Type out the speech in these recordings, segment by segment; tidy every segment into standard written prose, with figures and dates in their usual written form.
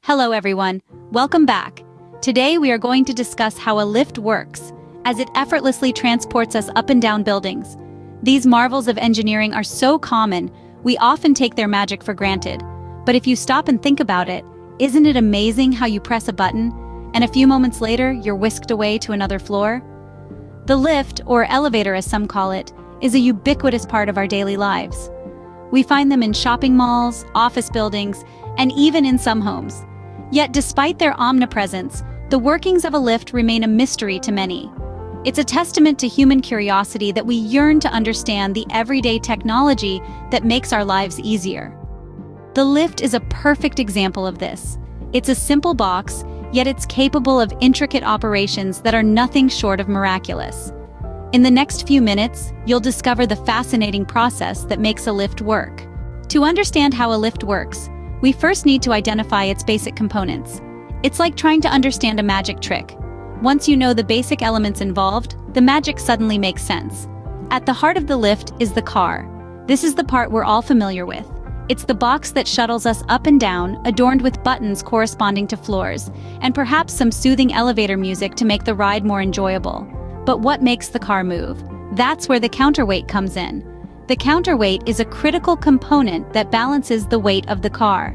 Hello everyone, welcome back. Today we are going to discuss how a lift works, as it effortlessly transports us up and down buildings. These marvels of engineering are so common, we often take their magic for granted. But if you stop and think about it, isn't it amazing how you press a button, and a few moments later you're whisked away to another floor? The lift, or elevator as some call it, is a ubiquitous part of our daily lives. We find them in shopping malls, office buildings, and even in some homes. Yet despite their omnipresence, the workings of a lift remain a mystery to many. It's a testament to human curiosity that we yearn to understand the everyday technology that makes our lives easier. The lift is a perfect example of this. It's a simple box, yet it's capable of intricate operations that are nothing short of miraculous. In the next few minutes, you'll discover the fascinating process that makes a lift work. To understand how a lift works, we first need to identify its basic components. It's like trying to understand a magic trick. Once you know the basic elements involved, the magic suddenly makes sense. At the heart of the lift is the car. This is the part we're all familiar with. It's the box that shuttles us up and down, adorned with buttons corresponding to floors, and perhaps some soothing elevator music to make the ride more enjoyable. But what makes the car move? That's where the counterweight comes in. The counterweight is a critical component that balances the weight of the car.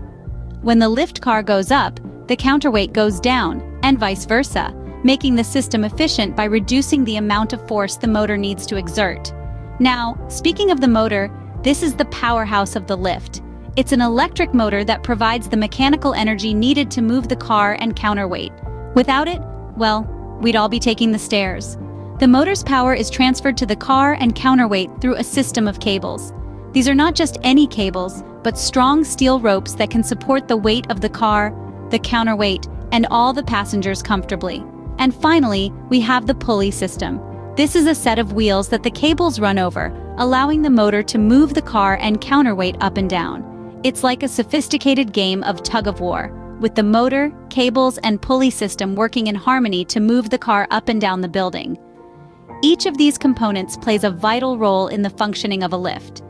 When the lift car goes up, the counterweight goes down, and vice versa, making the system efficient by reducing the amount of force the motor needs to exert. Now, speaking of the motor, this is the powerhouse of the lift. It's an electric motor that provides the mechanical energy needed to move the car and counterweight. Without it, well, we'd all be taking the stairs. The motor's power is transferred to the car and counterweight through a system of cables. These are not just any cables, but strong steel ropes that can support the weight of the car, the counterweight, and all the passengers comfortably. And finally, we have the pulley system. This is a set of wheels that the cables run over, allowing the motor to move the car and counterweight up and down. It's like a sophisticated game of tug-of-war, with the motor, cables, and pulley system working in harmony to move the car up and down the building. Each of these components plays a vital role in the functioning of a lift.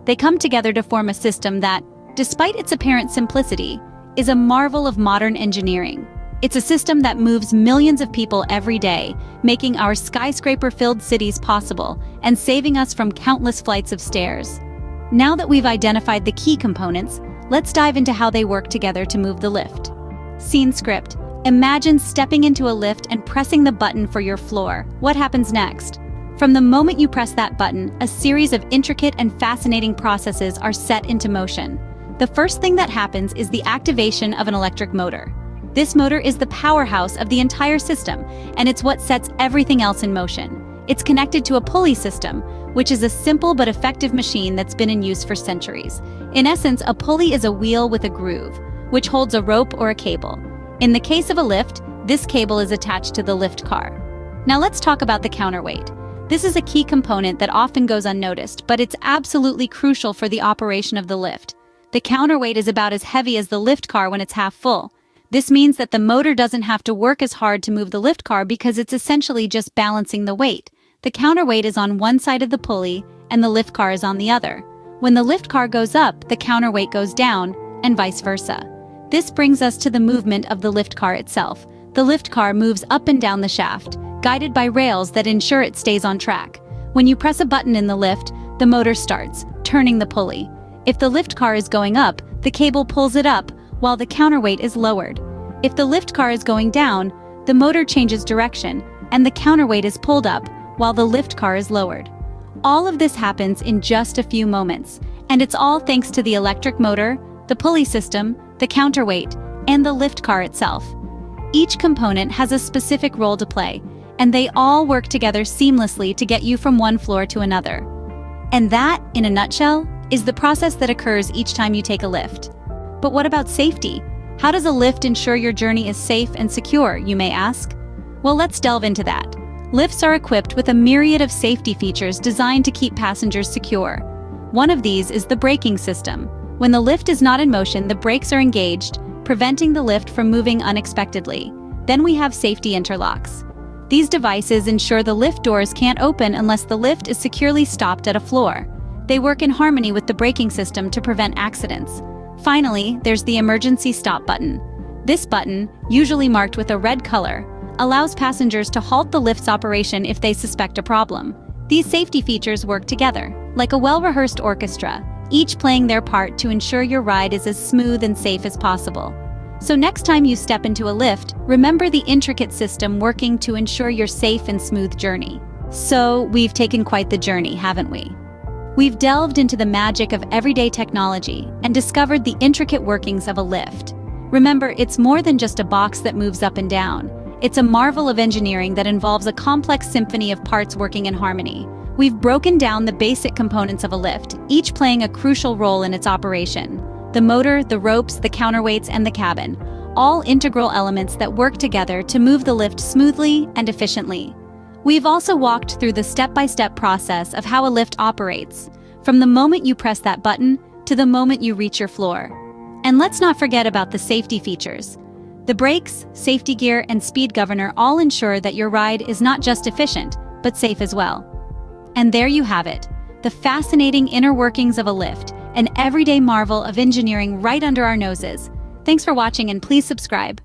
They come together to form a system that, despite its apparent simplicity, is a marvel of modern engineering. It's a system that moves millions of people every day, making our skyscraper-filled cities possible and saving us from countless flights of stairs. Now that we've identified the key components, let's dive into how they work together to move the lift. Scene script. Imagine stepping into a lift and pressing the button for your floor. What happens next? From the moment you press that button, a series of intricate and fascinating processes are set into motion. The first thing that happens is the activation of an electric motor. This motor is the powerhouse of the entire system, and it's what sets everything else in motion. It's connected to a pulley system, which is a simple but effective machine that's been in use for centuries. In essence, a pulley is a wheel with a groove, which holds a rope or a cable. In the case of a lift, this cable is attached to the lift car. Now let's talk about the counterweight. This is a key component that often goes unnoticed, but it's absolutely crucial for the operation of the lift. The counterweight is about as heavy as the lift car when it's half full. This means that the motor doesn't have to work as hard to move the lift car because it's essentially just balancing the weight. The counterweight is on one side of the pulley and the lift car is on the other. When the lift car goes up, the counterweight goes down, and vice versa. This brings us to the movement of the lift car itself. The lift car moves up and down the shaft, guided by rails that ensure it stays on track. When you press a button in the lift, the motor starts, turning the pulley. If the lift car is going up, the cable pulls it up, while the counterweight is lowered. If the lift car is going down, the motor changes direction, and the counterweight is pulled up, while the lift car is lowered. All of this happens in just a few moments, and it's all thanks to the electric motor, the pulley system, the counterweight, and the lift car itself. Each component has a specific role to play, and they all work together seamlessly to get you from one floor to another. And that, in a nutshell, is the process that occurs each time you take a lift. But what about safety? How does a lift ensure your journey is safe and secure, you may ask? Well, let's delve into that. Lifts are equipped with a myriad of safety features designed to keep passengers secure. One of these is the braking system. When the lift is not in motion, the brakes are engaged, preventing the lift from moving unexpectedly. Then we have safety interlocks. These devices ensure the lift doors can't open unless the lift is securely stopped at a floor. They work in harmony with the braking system to prevent accidents. Finally, there's the emergency stop button. This button, usually marked with a red color, allows passengers to halt the lift's operation if they suspect a problem. These safety features work together, like a well-rehearsed orchestra, each playing their part to ensure your ride is as smooth and safe as possible. So next time you step into a lift, remember the intricate system working to ensure your safe and smooth journey. So we've taken quite the journey, haven't we? We've delved into the magic of everyday technology and discovered the intricate workings of a lift. Remember, it's more than just a box that moves up and down. It's a marvel of engineering that involves a complex symphony of parts working in harmony. We've broken down the basic components of a lift, each playing a crucial role in its operation. The motor, the ropes, the counterweights, and the cabin, all integral elements that work together to move the lift smoothly and efficiently. We've also walked through the step-by-step process of how a lift operates, from the moment you press that button to the moment you reach your floor. And let's not forget about the safety features. The brakes, safety gear, and speed governor all ensure that your ride is not just efficient, but safe as well. And there you have it, the fascinating inner workings of a lift, an everyday marvel of engineering right under our noses. Thanks for watching, and please subscribe.